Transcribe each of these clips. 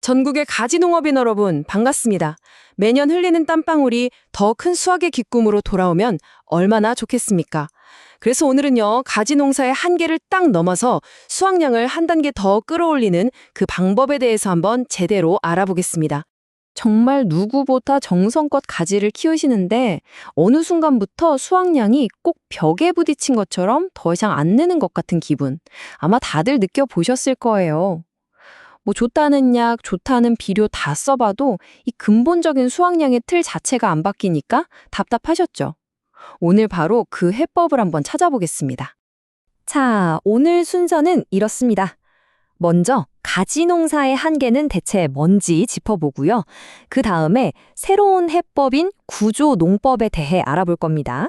전국의 가지농업인 여러분, 반갑습니다. 매년 흘리는 땀방울이 더 큰 수확의 기쁨으로 돌아오면 얼마나 좋겠습니까? 그래서 오늘은요, 가지농사의 한계를 딱 넘어서 수확량을 한 단계 더 끌어올리는 그 방법에 대해서 한번 제대로 알아보겠습니다. 정말 누구보다 정성껏 가지를 키우시는데 어느 순간부터 수확량이 꼭 벽에 부딪힌 것처럼 더 이상 안 느는 것 같은 기분. 아마 다들 느껴보셨을 거예요. 뭐 좋다는 약, 좋다는 비료 다 써봐도 이 근본적인 수확량의 틀 자체가 안 바뀌니까 답답하셨죠? 오늘 바로 그 해법을 한번 찾아보겠습니다. 자, 오늘 순서는 이렇습니다. 먼저 가지 농사의 한계는 대체 뭔지 짚어보고요. 그 다음에 새로운 해법인 구조 농법에 대해 알아볼 겁니다.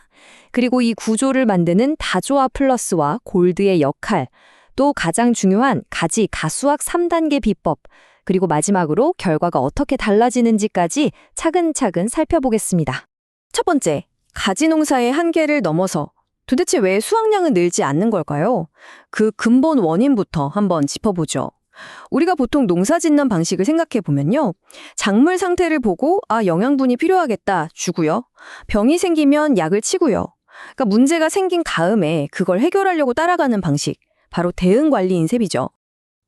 그리고 이 구조를 만드는 다조화 플러스와 골드의 역할, 또 가장 중요한 가지 가수확 3단계 비법, 그리고 마지막으로 결과가 어떻게 달라지는지까지 차근차근 살펴보겠습니다. 첫 번째, 가지 농사의 한계를 넘어서 도대체 왜 수확량은 늘지 않는 걸까요? 그 근본 원인부터 한번 짚어보죠. 우리가 보통 농사 짓는 방식을 생각해 보면요. 작물 상태를 보고 영양분이 필요하겠다 주고요. 병이 생기면 약을 치고요. 그러니까 문제가 생긴 다음에 그걸 해결하려고 따라가는 방식, 바로 대응 관리인 셈이죠.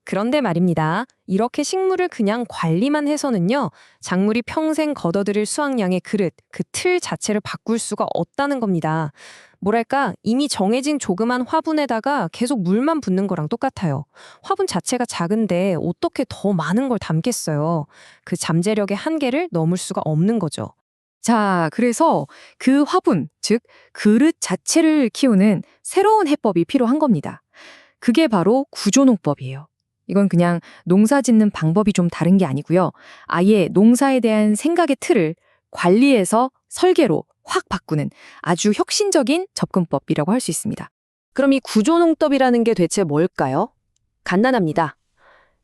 그런데 말입니다. 이렇게 식물을 그냥 관리만 해서는요, 작물이 평생 걷어들일 수확량의 그릇, 그 틀 자체를 바꿀 수가 없다는 겁니다. 뭐랄까, 이미 정해진 조그만 화분에다가 계속 물만 붓는 거랑 똑같아요. 화분 자체가 작은데 어떻게 더 많은 걸 담겠어요. 그 잠재력의 한계를 넘을 수가 없는 거죠. 자, 그래서 그 화분, 즉 그릇 자체를 키우는 새로운 해법이 필요한 겁니다. 그게 바로 구조농법이에요. 이건 그냥 농사 짓는 방법이 좀 다른 게 아니고요. 아예 농사에 대한 생각의 틀을 관리에서 설계로 확 바꾸는 아주 혁신적인 접근법이라고 할 수 있습니다. 그럼 이 구조농법이라는 게 대체 뭘까요? 간단합니다.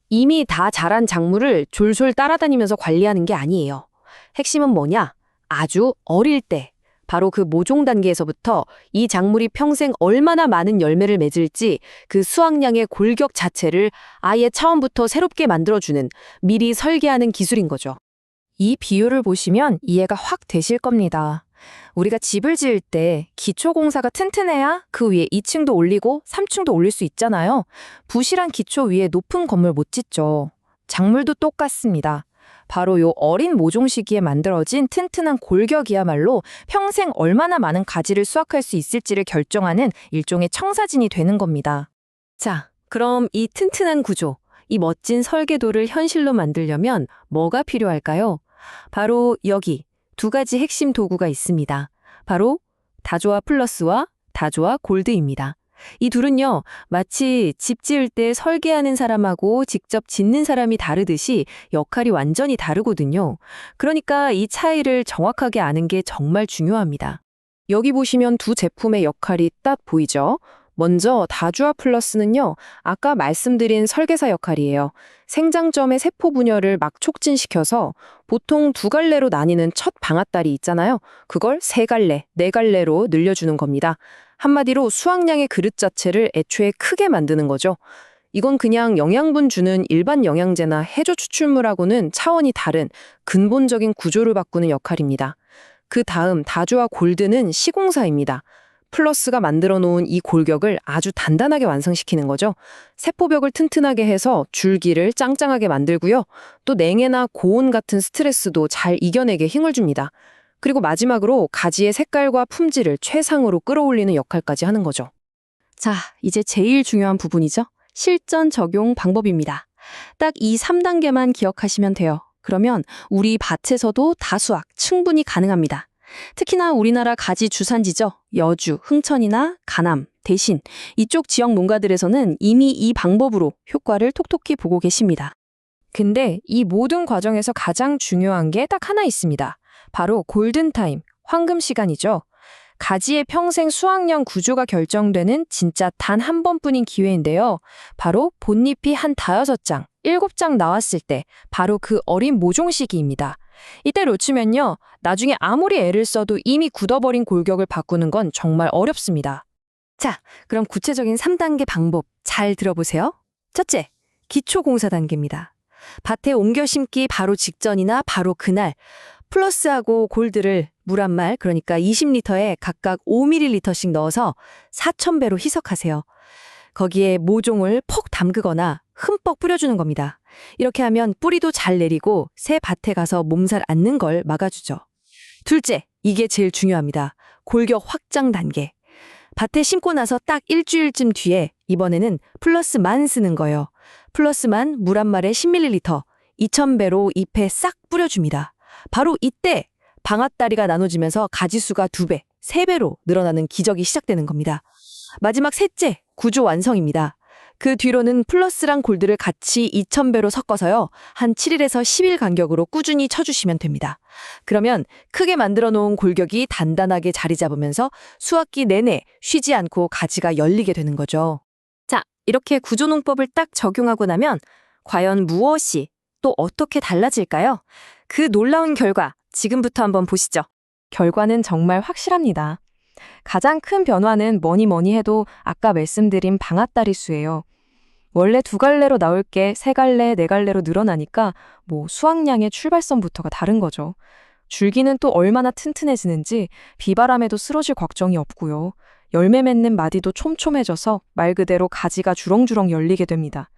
이미 다 자란 작물을 졸졸 따라다니면서 관리하는 게 아니에요. 핵심은 뭐냐? 아주 어릴 때, 바로 그 모종 단계에서부터 이 작물이 평생 얼마나 많은 열매를 맺을지 그 수확량의 골격 자체를 아예 처음부터 새롭게 만들어주는, 미리 설계하는 기술인 거죠. 이 비유를 보시면 이해가 확 되실 겁니다. 우리가 집을 지을 때 기초공사가 튼튼해야 그 위에 2층도 올리고 3층도 올릴 수 있잖아요. 부실한 기초 위에 높은 건물 못 짓죠. 작물도 똑같습니다. 바로 요 어린 모종 시기에 만들어진 튼튼한 골격이야말로 평생 얼마나 많은 가지를 수확할 수 있을지를 결정하는 일종의 청사진이 되는 겁니다. 자, 그럼 이 튼튼한 구조, 이 멋진 설계도를 현실로 만들려면 뭐가 필요할까요? 바로 여기 두 가지 핵심 도구가 있습니다. 바로 다조화 플러스와 다조화 골드입니다. 이 둘은요, 마치 집 지을 때 설계하는 사람하고 직접 짓는 사람이 다르듯이 역할이 완전히 다르거든요. 그러니까 이 차이를 정확하게 아는 게 정말 중요합니다. 여기 보시면 두 제품의 역할이 딱 보이죠? 먼저 다조화 플러스는요, 아까 말씀드린 설계사 역할이에요. 생장점의 세포 분열을 막 촉진시켜서 보통 두 갈래로 나뉘는 첫 방앗달이 있잖아요. 그걸 세 갈래, 네 갈래로 늘려주는 겁니다. 한마디로 수확량의 그릇 자체를 애초에 크게 만드는 거죠. 이건 그냥 영양분 주는 일반 영양제나 해조 추출물하고는 차원이 다른 근본적인 구조를 바꾸는 역할입니다. 그 다음 다조화 골드는 시공사입니다. 플러스가 만들어 놓은 이 골격을 아주 단단하게 완성시키는 거죠. 세포벽을 튼튼하게 해서 줄기를 짱짱하게 만들고요. 또 냉해나 고온 같은 스트레스도 잘 이겨내게 힘을 줍니다. 그리고 마지막으로 가지의 색깔과 품질을 최상으로 끌어올리는 역할까지 하는 거죠. 자, 이제 제일 중요한 부분이죠. 실전 적용 방법입니다. 딱 이 3단계만 기억하시면 돼요. 그러면 우리 밭에서도 다수확 충분히 가능합니다. 특히나 우리나라 가지 주산지죠. 여주, 흥천이나 가남, 대신 이쪽 지역 농가들에서는 이미 이 방법으로 효과를 톡톡히 보고 계십니다. 근데 이 모든 과정에서 가장 중요한 게 딱 하나 있습니다. 바로 골든타임, 황금 시간이죠. 가지의 평생 수확량 구조가 결정되는 진짜 단 한 번뿐인 기회인데요. 바로 봇잎이 한 5장, 7장 나왔을 때 바로 그 어린 모종 시기입니다. 이때 놓치면요, 나중에 아무리 애를 써도 이미 굳어버린 골격을 바꾸는 건 정말 어렵습니다. 자, 그럼 구체적인 3단계 방법 잘 들어보세요. 첫째, 기초공사 단계입니다. 밭에 옮겨 심기 바로 직전이나 바로 그날 플러스하고 골드를 물 한 말, 그러니까 20리터에 각각 5ml씩 넣어서 4,000배로 희석하세요. 거기에 모종을 폭 담그거나 흠뻑 뿌려주는 겁니다. 이렇게 하면 뿌리도 잘 내리고 새 밭에 가서 몸살 앓는 걸 막아주죠. 둘째, 이게 제일 중요합니다. 골격 확장 단계. 밭에 심고 나서 딱 일주일쯤 뒤에 이번에는 플러스만 쓰는 거예요. 플러스만 물 한 말에 10ml, 2,000배로 잎에 싹 뿌려줍니다. 바로 이때 방앗다리가 나눠지면서 가지수가 2배, 3배로 늘어나는 기적이 시작되는 겁니다. 마지막 셋째, 구조 완성입니다. 그 뒤로는 플러스랑 골드를 같이 2,000배로 섞어서요. 한 7일에서 10일 간격으로 꾸준히 쳐주시면 됩니다. 그러면 크게 만들어 놓은 골격이 단단하게 자리 잡으면서 수확기 내내 쉬지 않고 가지가 열리게 되는 거죠. 자, 이렇게 구조농법을 딱 적용하고 나면 과연 무엇이 또 어떻게 달라질까요? 그 놀라운 결과 지금부터 한번 보시죠. 결과는 정말 확실합니다. 가장 큰 변화는 뭐니 해도 아까 말씀드린 방앗다리 수예요. 원래 2갈래로 나올 게 3갈래, 4갈래로 늘어나니까 수확량의 출발선부터가 다른 거죠. 줄기는 또 얼마나 튼튼해지는지 비바람에도 쓰러질 걱정이 없고요. 열매 맺는 마디도 촘촘해져서 말 그대로 가지가 주렁주렁 열리게 됩니다.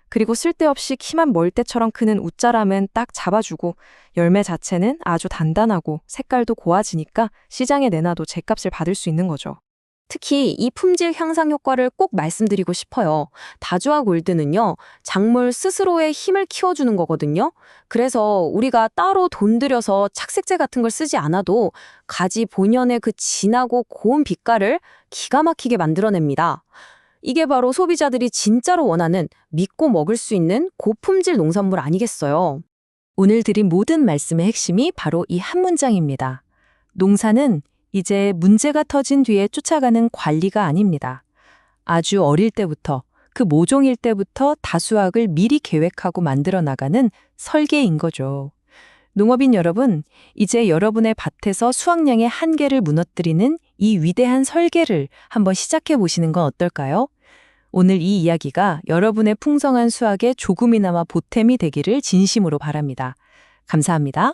그리고 쓸데없이 키만 멀대처럼 크는 웃자람은 딱 잡아주고 열매 자체는 아주 단단하고 색깔도 고와지니까 시장에 내놔도 제값을 받을 수 있는 거죠. 특히 이 품질 향상 효과를 꼭 말씀드리고 싶어요. 다주아 골드는요, 작물 스스로의 힘을 키워주는 거거든요. 그래서 우리가 따로 돈 들여서 착색제 같은 걸 쓰지 않아도 가지 본연의 그 진하고 고운 빛깔을 기가 막히게 만들어냅니다. 이게 바로 소비자들이 진짜로 원하는 믿고 먹을 수 있는 고품질 농산물 아니겠어요? 오늘 드린 모든 말씀의 핵심이 바로 이 한 문장입니다. 농사는 이제 문제가 터진 뒤에 쫓아가는 관리가 아닙니다. 아주 어릴 때부터, 그 모종일 때부터 다수확을 미리 계획하고 만들어 나가는 설계인 거죠. 농업인 여러분, 이제 여러분의 밭에서 수확량의 한계를 무너뜨리는 이 위대한 설계를 한번 시작해 보시는 건 어떨까요? 오늘 이 이야기가 여러분의 풍성한 수확에 조금이나마 보탬이 되기를 진심으로 바랍니다. 감사합니다.